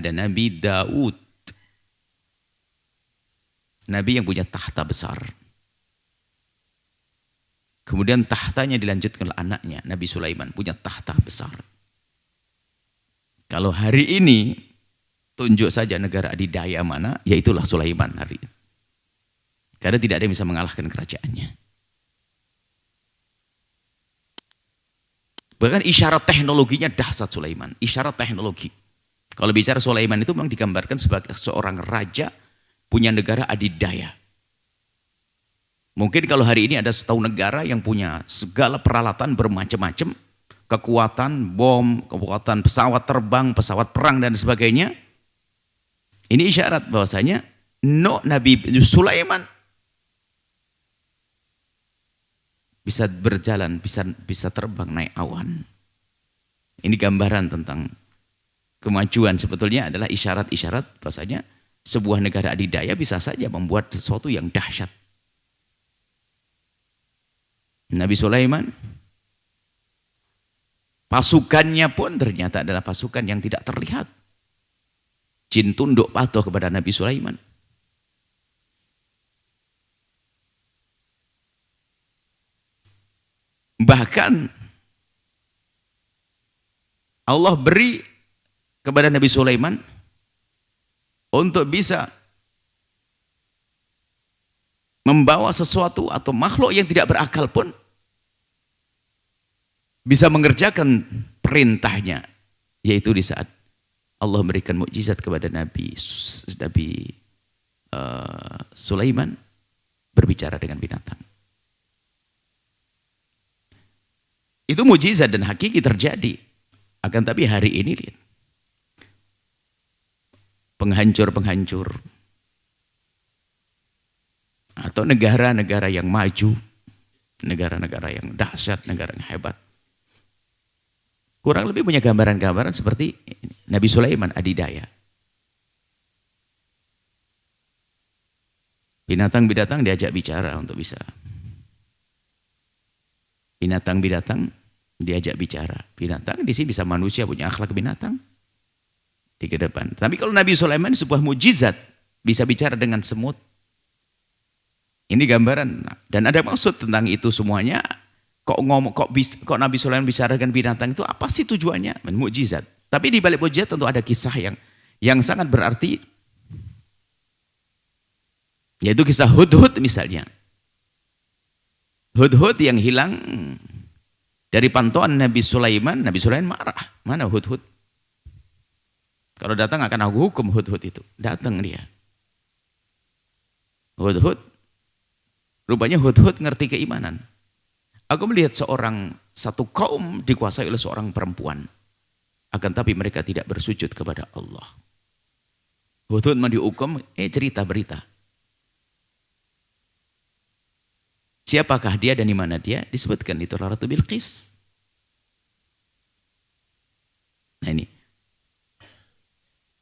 ada Nabi Daud. Nabi yang punya tahta besar. Kemudian tahtanya dilanjutkan oleh anaknya, Nabi Sulaiman, punya tahta besar. Kalau hari ini, tunjuk saja negara adidaya mana, yaitulah Sulaiman hari ini. Karena tidak ada yang bisa mengalahkan kerajaannya. Bahkan isyarat teknologinya dahsyat Sulaiman, isyarat teknologi. Kalau bicara Sulaiman itu memang digambarkan sebagai seorang raja punya negara adidaya. Mungkin kalau hari ini ada setahu negara yang punya segala peralatan bermacam-macam, kekuatan bom, kekuatan pesawat terbang, pesawat perang dan sebagainya. Ini isyarat bahwasanya Nabi Sulaiman bisa berjalan, bisa terbang naik awan. Ini gambaran tentang kemajuan, sebetulnya adalah isyarat-isyarat bahwasanya sebuah negara adidaya bisa saja membuat sesuatu yang dahsyat. Nabi Sulaiman, pasukannya pun ternyata adalah pasukan yang tidak terlihat. Jin tunduk patuh kepada Nabi Sulaiman. Bahkan Allah beri kepada Nabi Sulaiman untuk bisa membawa sesuatu atau makhluk yang tidak berakal pun bisa mengerjakan perintahnya, yaitu di saat Allah memberikan mukjizat kepada Nabi Sulaiman berbicara dengan binatang. Itu mukjizat dan hakiki terjadi. Akan tapi hari ini lihat, penghancur-penghancur atau negara-negara yang maju, negara-negara yang dahsyat, negara yang hebat, kurang lebih punya gambaran-gambaran seperti Nabi Sulaiman adidaya. Binatang-binatang diajak bicara untuk bisa. Binatang-binatang diajak bicara. Binatang di sini bisa manusia punya akhlak binatang di ke depan. Tapi kalau Nabi Sulaiman sebuah mukjizat, bisa bicara dengan semut. Ini gambaran dan ada maksud tentang itu semuanya. Kok Nabi Sulaiman bicara dengan binatang itu apa sih tujuannya? Mukjizat. Tapi di balik mukjizat tentu ada kisah yang sangat berarti, yaitu kisah Hudhud misalnya. Hudhud yang hilang dari pantauan Nabi Sulaiman marah. Mana Hudhud? Kalau datang akan aku hukum Hudhud itu. Datang dia. Hudhud, rupanya Hudhud ngerti keimanan. Aku melihat satu kaum dikuasai oleh seorang perempuan. Akan tapi mereka tidak bersujud kepada Allah. Hudhud mau dihukum, cerita berita. Siapakah dia dan di mana dia? Disebutkan itu Ratu Bilqis. Nah ini.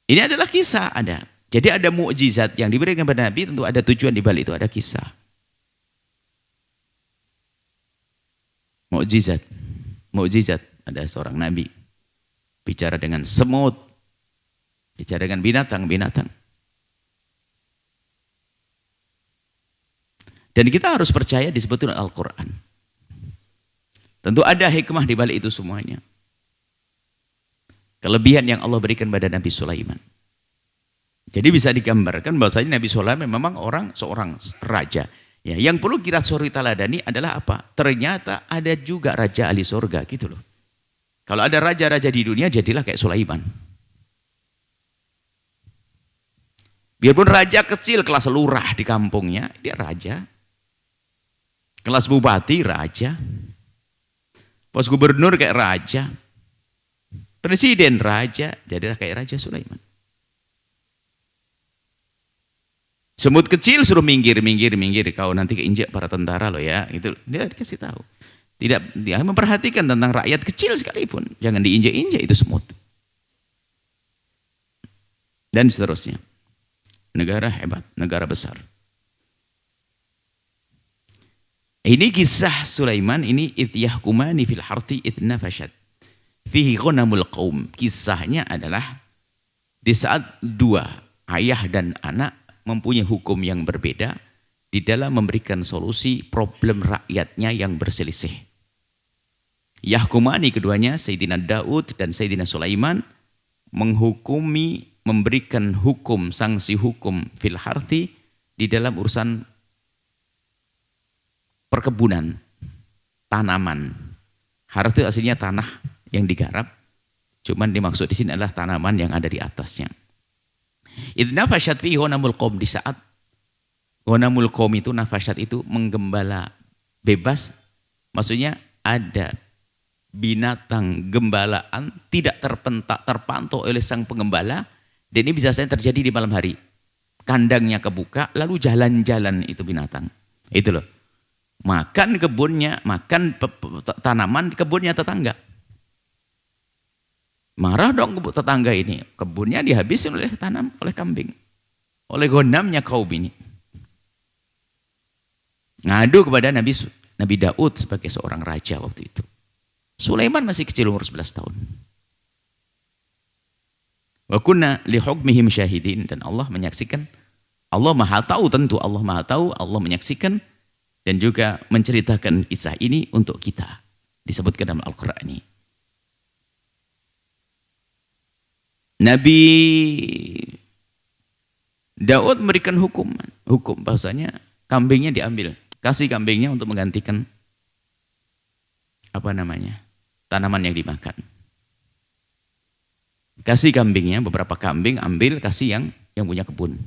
Ini adalah kisah ada. Jadi ada mukjizat yang diberikan kepada Nabi, tentu ada tujuan di balik itu, ada kisah. Mukjizat ada seorang nabi bicara dengan semut, bicara dengan binatang-binatang. Dan kita harus percaya disebut dengan Al-Quran. Tentu ada hikmah di balik itu semuanya. Kelebihan yang Allah berikan pada Nabi Sulaiman. Jadi bisa digambarkan bahwasanya Nabi Sulaiman memang seorang raja. Ya, yang perlu kita suri taladani adalah apa? Ternyata ada juga raja ahli surga gitu loh. Kalau ada raja-raja di dunia, jadilah kayak Sulaiman. Biarpun raja kecil kelas lurah di kampungnya, dia raja. Kelas bupati, raja. Pos gubernur kayak raja. Presiden, raja. Jadilah kayak Raja Sulaiman. Semut kecil suruh minggir. Kau nanti keinjak para tentara loh ya. Itu dia dikasih tahu. Tidak, dia memperhatikan tentang rakyat kecil sekalipun. Jangan diinjak-injak itu semut. Dan seterusnya. Negara hebat, negara besar. Ini kisah Sulaiman, ini ityahkumani fil harti itnafashad. Fihi ghanamul qaum. Kisahnya adalah Di saat dua, ayah dan anak mempunyai hukum yang berbeda di dalam memberikan solusi problem rakyatnya yang berselisih. Yahkumani keduanya, Sayyidina Daud dan Sayyidina Sulaiman, menghukumi, memberikan hukum, sanksi hukum fil harthi di dalam urusan perkebunan, tanaman. Harthi aslinya tanah yang digarap, cuman dimaksud di sini adalah tanaman yang ada di atasnya. Idna fasyad fi ghanamul qaum, di saat ghanamul qaum itu, nafasat itu menggembala bebas, maksudnya ada binatang gembalaan tidak terpantau oleh sang penggembala, dan ini bisa saja terjadi di malam hari. Kandangnya kebuka, lalu jalan-jalan itu binatang. Itu loh. Makan kebunnya, makan tanaman di kebunnya tetangga. Marah dong tetangga ini, kebunnya dihabisin oleh kambing, oleh ghanamnya kaum ini. Ngadu kepada Nabi Daud sebagai seorang raja waktu itu. Sulaiman masih kecil, umur 11 tahun. Wa kunna li hukmihim syahidin, dan Allah menyaksikan. Allah Maha tahu, tentu Allah Maha tahu, Allah menyaksikan dan juga menceritakan kisah ini untuk kita. Disebutkan dalam Al-Qur'an ini. Nabi Daud memberikan hukum bahwasanya kambingnya diambil, kasih kambingnya untuk menggantikan tanaman yang dimakan. Kasih kambingnya, beberapa kambing ambil, kasih yang punya kebun.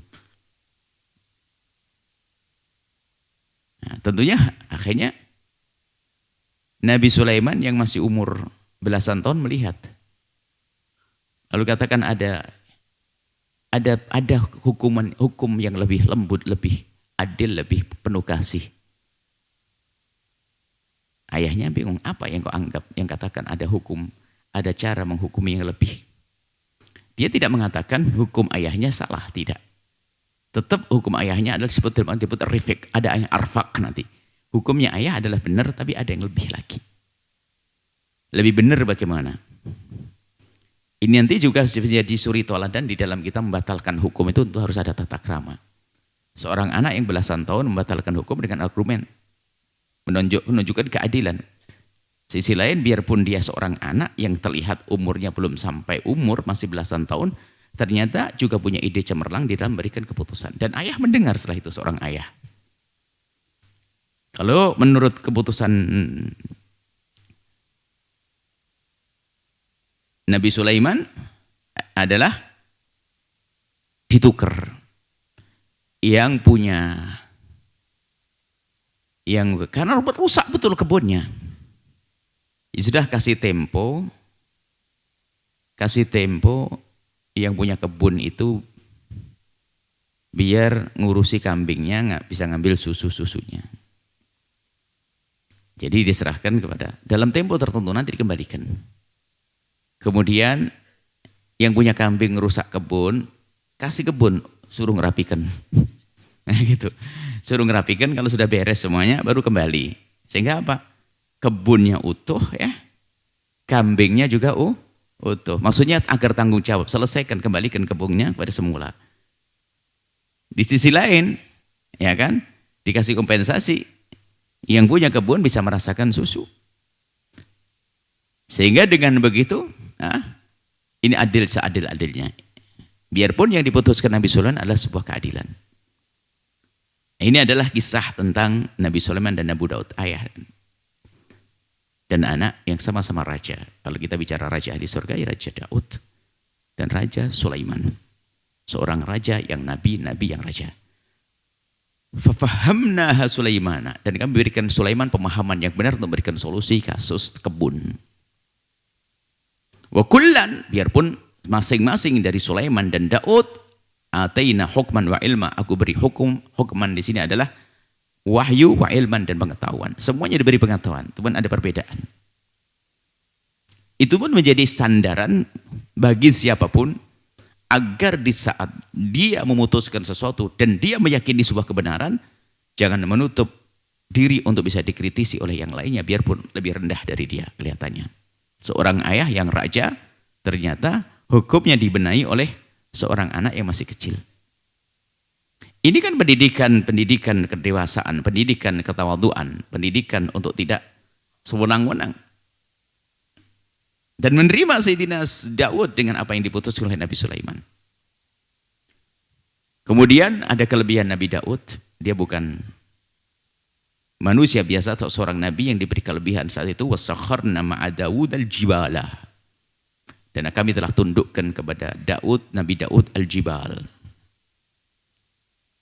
Nah, tentunya akhirnya Nabi Sulaiman yang masih umur belasan tahun melihat. Lalu katakan ada hukum yang lebih lembut, lebih adil, lebih penuh kasih. Ayahnya bingung, apa yang kau anggap, yang katakan ada hukum, ada cara menghukumi yang lebih. Dia tidak mengatakan hukum ayahnya salah, tidak. Tetap hukum ayahnya adalah disebut rifik, ada yang arfak nanti. Hukumnya ayah adalah benar, tapi ada yang lebih lagi. Lebih benar bagaimana? Ini nanti juga jadi suri toladan di dalam kita membatalkan hukum itu, tentu harus ada tata krama. Seorang anak yang belasan tahun membatalkan hukum dengan argumen, menunjukkan keadilan. Sisi lain, biarpun dia seorang anak yang terlihat umurnya belum sampai umur, masih belasan tahun, ternyata juga punya ide cemerlang di dalam memberikan keputusan. Dan ayah mendengar setelah itu, seorang ayah. Kalau menurut keputusan Nabi Sulaiman adalah ditukar. Yang punya, karena rusak betul kebunnya. Ya sudah, kasih tempo yang punya kebun itu biar ngurusi kambingnya, nggak bisa ngambil susunya. Jadi diserahkan kepada, dalam tempo tertentu nanti dikembalikan. Kemudian yang punya kambing rusak kebun, kasih kebun, suruh ngerapikan. Nah gitu, suruh ngerapikan, kalau sudah beres semuanya baru kembali. Sehingga apa? Kebunnya utuh ya, kambingnya juga utuh. Maksudnya agar tanggung jawab, selesaikan, kembalikan kebunnya pada semula. Di sisi lain, ya kan, dikasih kompensasi, yang punya kebun bisa merasakan susu. Sehingga dengan begitu, ini adil seadil-adilnya. Biarpun yang diputuskan Nabi Sulaiman adalah sebuah keadilan. Ini adalah kisah tentang Nabi Sulaiman dan Nabi Daud, ayah dan anak yang sama-sama raja. Kalau kita bicara raja di surga, ya Raja Daud dan Raja Sulaiman. Seorang raja yang nabi yang raja. Fafahamnaha Sulaimana, dan kami berikan Sulaiman pemahaman yang benar untuk memberikan solusi kasus kebun. Wa kullan, biarpun masing-masing dari Sulaiman dan Daud, ataina hukman wa ilma, aku beri hukman di sini adalah wahyu wa ilman dan pengetahuan. Semuanya diberi pengetahuan, cuman ada perbedaan. Itu pun menjadi sandaran bagi siapapun agar di saat dia memutuskan sesuatu dan dia meyakini sebuah kebenaran, jangan menutup diri untuk bisa dikritisi oleh yang lainnya biarpun lebih rendah dari dia kelihatannya. Seorang ayah yang raja ternyata hukumnya dibenahi oleh seorang anak yang masih kecil. Ini kan pendidikan kedewasaan, pendidikan ketawaduan, pendidikan untuk tidak sewenang-wenang. Dan menerima Sayyidina Daud dengan apa yang diputuskan oleh Nabi Sulaiman. Kemudian ada kelebihan Nabi Daud, dia bukan manusia biasa atau seorang nabi yang diberi kelebihan saat itu. Wasakharna ma'a Daud al-jibala. Dan kami telah tundukkan kepada Nabi Daud al-jibal.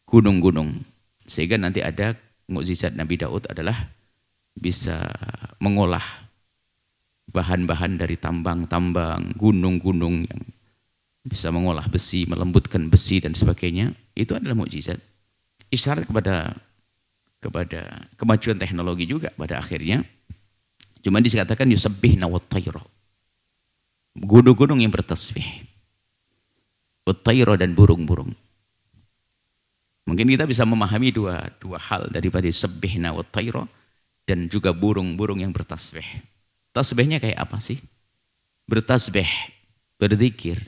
Gunung-gunung. Sehingga nanti ada mukjizat Nabi Daud adalah bisa mengolah bahan-bahan dari tambang-tambang, gunung-gunung yang bisa mengolah besi, melembutkan besi dan sebagainya. Itu adalah mukjizat. Isyarat kepada kemajuan teknologi juga pada akhirnya. Cuma dikatakan yusabbihna wat-tayra. Gunung-gunung yang bertasbih. Wat-tayra dan burung-burung. Mungkin kita bisa memahami dua hal daripada sabbihna wa tayra dan juga burung-burung yang bertasbih. Tasbihnya kayak apa sih? Bertasbih, berzikir,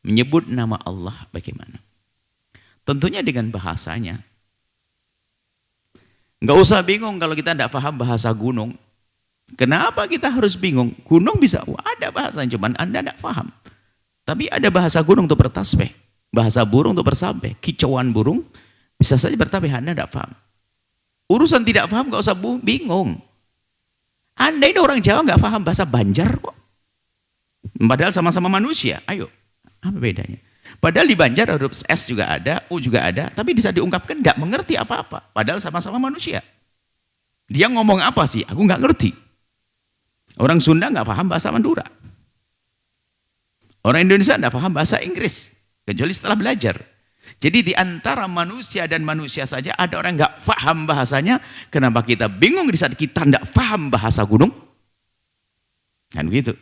menyebut nama Allah bagaimana? Tentunya dengan bahasanya. Enggak usah bingung kalau kita tidak paham bahasa gunung. Kenapa kita harus bingung? Gunung bisa, ada bahasanya, cuman Anda tidak paham. Tapi ada bahasa gunung untuk bertasbih, bahasa burung untuk bertasbih, kicauan burung. Bisa saja bertasbih, Anda tidak paham. Urusan tidak paham nggak usah bingung. Anda ini orang Jawa nggak paham bahasa Banjar kok. Padahal sama-sama manusia. Ayo, apa bedanya? Padahal di Banjar huruf S juga ada, U juga ada, tapi bisa diungkapkan nggak mengerti apa-apa. Padahal sama-sama manusia. Dia ngomong apa sih? Aku nggak ngerti. Orang Sunda nggak paham bahasa Madura. Orang Indonesia nggak paham bahasa Inggris, kecuali setelah belajar. Jadi di antara manusia dan manusia saja ada orang nggak paham bahasanya. Kenapa kita bingung di saat kita nggak paham bahasa gunung? Kan begitu.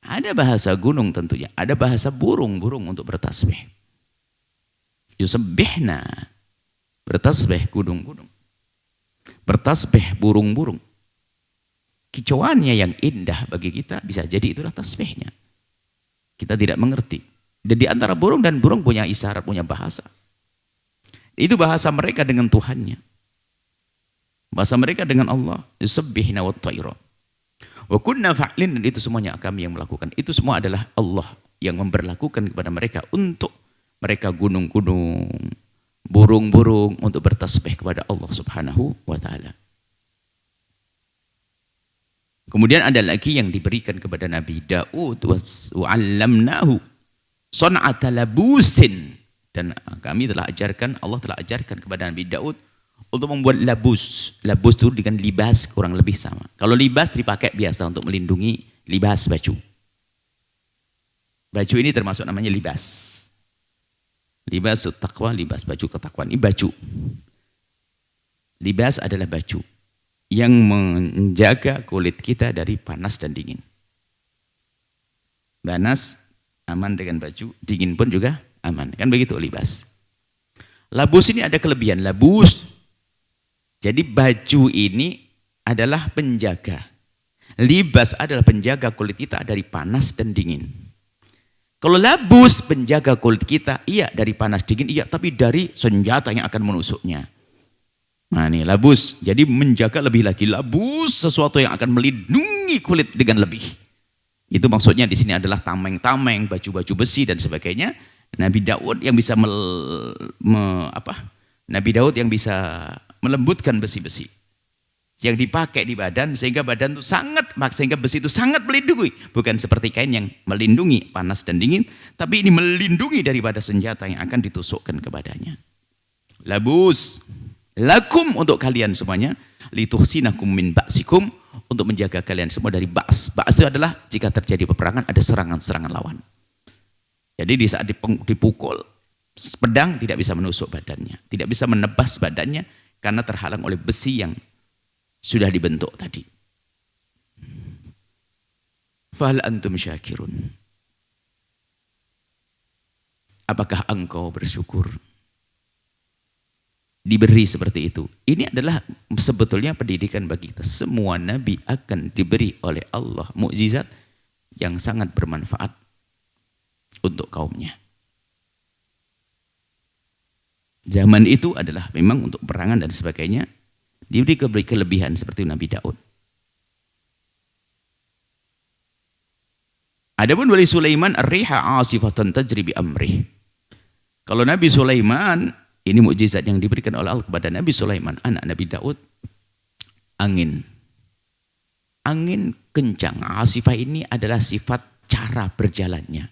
Ada bahasa gunung tentunya, ada bahasa burung-burung untuk bertasbih. Yusabbihna, bertasbih gunung-gunung. Bertasbih burung-burung. Kicauannya yang indah bagi kita bisa jadi itulah tasbihnya. Kita tidak mengerti. Dan di antara burung dan burung punya isyarat, punya bahasa. Itu bahasa mereka dengan Tuhannya. Bahasa mereka dengan Allah. Yusabbihna wat-tayra. Wa kunna fa'lin, dan itu semuanya kami yang melakukan. Itu semua adalah Allah yang memberlakukan kepada mereka untuk mereka gunung-gunung, burung-burung untuk bertasbih kepada Allah Subhanahu wa taala. Kemudian ada lagi yang diberikan kepada Nabi Daud, wa 'allamnahu son'ata labusin, dan kami telah ajarkan, Allah telah ajarkan kepada Nabi Daud untuk membuat labus. Labus itu dengan libas kurang lebih sama. Kalau libas dipakai biasa untuk melindungi libas baju. Baju ini termasuk namanya libas. Libas taqwa, libas baju ketakwaan. Ini baju. Libas adalah baju yang menjaga kulit kita dari panas dan dingin. Panas aman dengan baju, dingin pun juga aman. Kan begitu libas. Labus ini ada kelebihan. Labus, jadi baju ini adalah penjaga. Libas adalah penjaga kulit kita dari panas dan dingin. Kalau labus penjaga kulit kita, iya dari panas dingin, iya, tapi dari senjata yang akan menusuknya. Nah ini labus, jadi menjaga lebih lagi. Labus sesuatu yang akan melindungi kulit dengan lebih. Itu maksudnya di sini adalah tameng-tameng, baju-baju besi dan sebagainya. Nabi Daud yang bisa Nabi Daud yang bisa melembutkan besi-besi yang dipakai di badan, sehingga badan itu sehingga besi itu sangat melindungi. Bukan seperti kain yang melindungi panas dan dingin, tapi ini melindungi daripada senjata yang akan ditusukkan ke badannya. Labus lakum, untuk kalian semuanya, lituhsinakum min ba'sikum, untuk menjaga kalian semua dari ba's. Ba's itu adalah jika terjadi peperangan ada serangan-serangan lawan. Jadi di saat dipukul, pedang tidak bisa menusuk badannya, tidak bisa menebas badannya karena terhalang oleh besi yang sudah dibentuk tadi. Fahal antum syakirun? Apakah engkau bersyukur? Diberi seperti itu. Ini adalah sebetulnya pendidikan bagi kita. Semua nabi akan diberi oleh Allah mukjizat yang sangat bermanfaat. untuk kaumnya. Zaman itu adalah memang untuk perangan dan sebagainya, diberi kelebihan seperti Nabi Daud. Adapun wali Sulaiman ar-riha 'asifatan tajri bi amrih. Kalau Nabi Sulaiman, ini mukjizat yang diberikan oleh Allah kepada Nabi Sulaiman, anak Nabi Daud, angin. Angin kencang. Asifah ini adalah sifat cara berjalannya.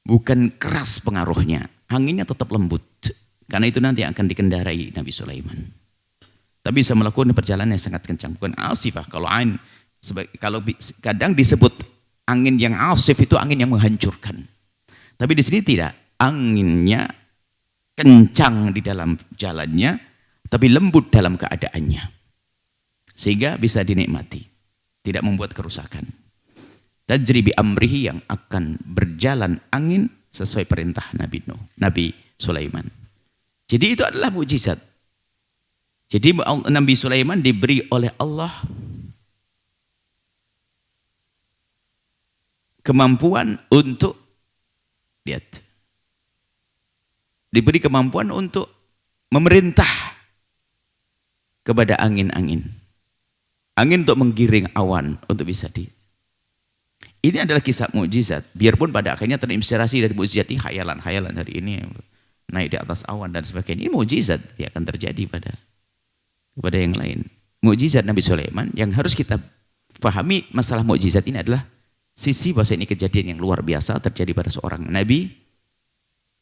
Bukan keras pengaruhnya. Anginnya tetap lembut. Karena itu nanti akan dikendarai Nabi Sulaiman. Tapi bisa melakukan perjalanan yang sangat kencang. Bukan asifah. Kalau kadang disebut angin yang asif itu angin yang menghancurkan. Tapi di sini tidak. Anginnya kencang di dalam jalannya, tapi lembut dalam keadaannya. Sehingga bisa dinikmati. Tidak membuat kerusakan. Tajri bi amrihi, yang akan berjalan angin sesuai perintah Nabi Sulaiman. Jadi itu adalah mukjizat. Jadi Nabi Sulaiman diberi oleh Allah kemampuan untuk, lihat, diberi kemampuan untuk memerintah kepada angin-angin. Angin untuk menggiring awan untuk bisa Ini adalah kisah mukjizat. Biarpun pada akhirnya terinspirasi dari mukjizat ini, khayalan hari ini naik di atas awan dan sebagainya. Ini mukjizat yang akan terjadi kepada yang lain. Mukjizat Nabi Sulaiman yang harus kita pahami. Masalah mukjizat ini adalah sisi bahwa ini kejadian yang luar biasa terjadi pada seorang nabi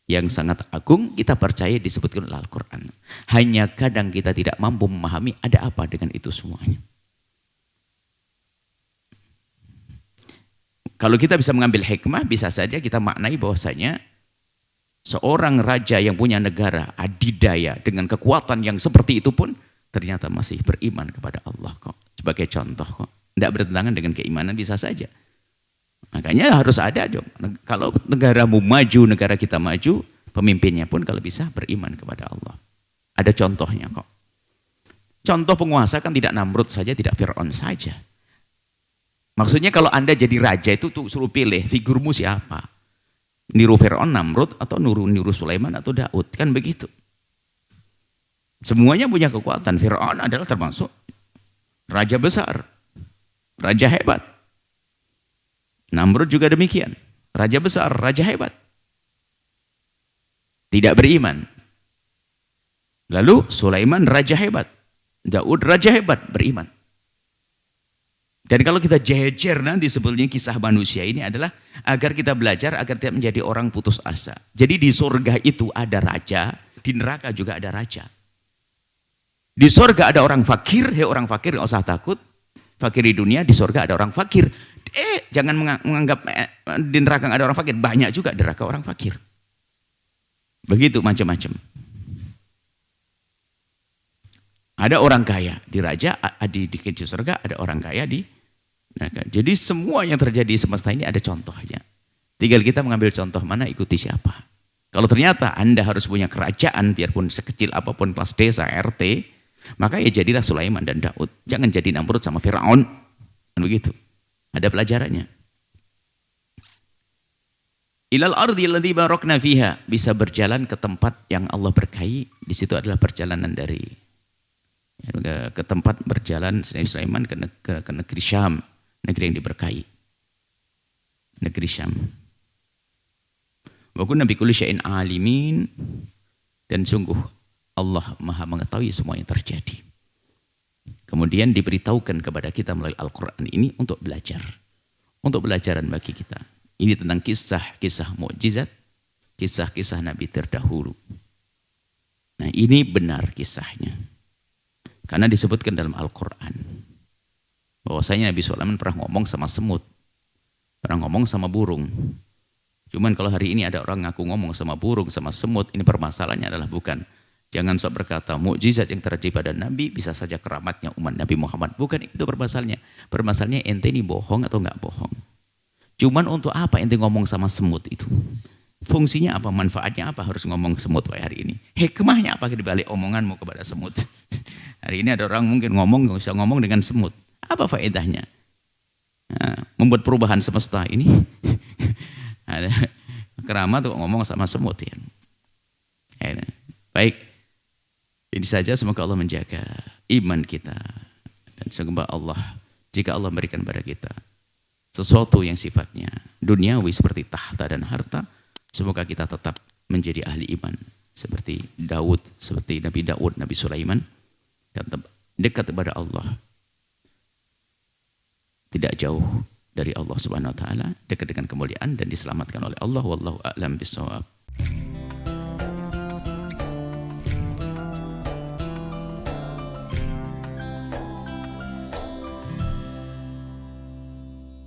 yang sangat agung, kita percaya disebutkan oleh Al-Quran. Hanya kadang kita tidak mampu memahami ada apa dengan itu semuanya. Kalau kita bisa mengambil hikmah, bisa saja kita maknai bahwasanya seorang raja yang punya negara adidaya dengan kekuatan yang seperti itu pun ternyata masih beriman kepada Allah kok. Sebagai contoh kok. Tidak bertentangan dengan keimanan, bisa saja. Makanya harus ada dong. Kalau negaramu maju, negara kita maju, pemimpinnya pun kalau bisa beriman kepada Allah. Ada contohnya kok. Contoh penguasa kan tidak Namrud saja, tidak Fir'aun saja. Maksudnya kalau Anda jadi raja itu tuh suruh pilih figurmu siapa. Niru Fir'aun, Namrud, atau niru Sulaiman atau Daud. Kan begitu. Semuanya punya kekuatan. Fir'aun adalah termasuk raja besar. Raja hebat. Namrud juga demikian. Raja besar, raja hebat. Tidak beriman. Lalu Sulaiman raja hebat. Daud raja hebat, beriman. Dan kalau kita jejer nanti sebetulnya kisah manusia ini adalah agar kita belajar, agar tidak menjadi orang putus asa. Jadi di surga itu ada raja, di neraka juga ada raja. Di surga ada orang fakir, hei orang fakir nggak usah takut. Fakir di dunia, di surga ada orang fakir. Jangan menganggap di neraka nggak ada orang fakir. Banyak juga di neraka orang fakir. Begitu macam-macam. Ada orang kaya di raja, di surga ada orang kaya di neraka. Jadi semua yang terjadi di semesta ini ada contohnya. Tinggal kita mengambil contoh mana, ikuti siapa. Kalau ternyata Anda harus punya kerajaan, biarpun sekecil apapun, kelas desa, RT, maka ya jadilah Sulaiman dan Daud. Jangan jadi Namrud sama Fir'aun. Begitu. Ada pelajarannya. Ilal ardi alladzi barakna fiha, bisa berjalan ke tempat yang Allah berkahi. Di situ adalah perjalanan dari ke tempat berjalan Sulaiman ke negeri Syam, negeri yang diberkahi. Negeri Syam. Wa kunna bi kulli syai'in alimin, dan sungguh Allah Maha mengetahui semua yang terjadi. Kemudian diberitahukan kepada kita melalui Al-Quran ini untuk belajar. Untuk pelajaran bagi kita. Ini tentang kisah-kisah mukjizat, kisah-kisah Nabi terdahulu. Nah ini benar kisahnya. Karena disebutkan dalam Al-Quran. Bahwasanya Nabi Sulaiman pernah ngomong sama semut. Pernah ngomong sama burung. Cuman kalau hari ini ada orang ngaku ngomong sama burung, sama semut, ini permasalahannya adalah bukan. Jangan sok berkata mukjizat yang terjadi pada Nabi bisa saja keramatnya umat Nabi Muhammad. Bukan itu permasalahannya. Permasalahannya ente ini bohong atau enggak bohong. Cuman untuk apa ente ngomong sama semut itu? Fungsinya apa? Manfaatnya apa harus ngomong semut hari ini? Hikmahnya apa dibalik omonganmu kepada semut? Hari ini ada orang mungkin bisa ngomong dengan semut. Apa faedahnya? Nah, membuat perubahan semesta ini. keramat kok ngomong sama semut ya. Baik, ini saja, semoga Allah menjaga iman kita. Dan semoga Allah, jika Allah berikan kepada kita sesuatu yang sifatnya duniawi seperti tahta dan harta, semoga kita tetap menjadi ahli iman. Seperti Daud, seperti Nabi Daud, Nabi Sulaiman, tetap dekat kepada Allah. Tidak jauh dari Allah Subhanahu wa taala, dekat dengan kemuliaan dan diselamatkan oleh Allah. Wallahu a'lam bishawab.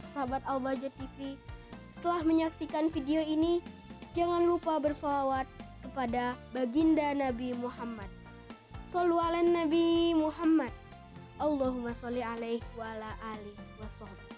Sahabat Al-Bahjah TV, setelah menyaksikan video ini, jangan lupa bersolawat kepada baginda Nabi Muhammad. Shollu ala Nabi Muhammad. Allahumma sholli alaihi wa ala alihi wa sahbihi.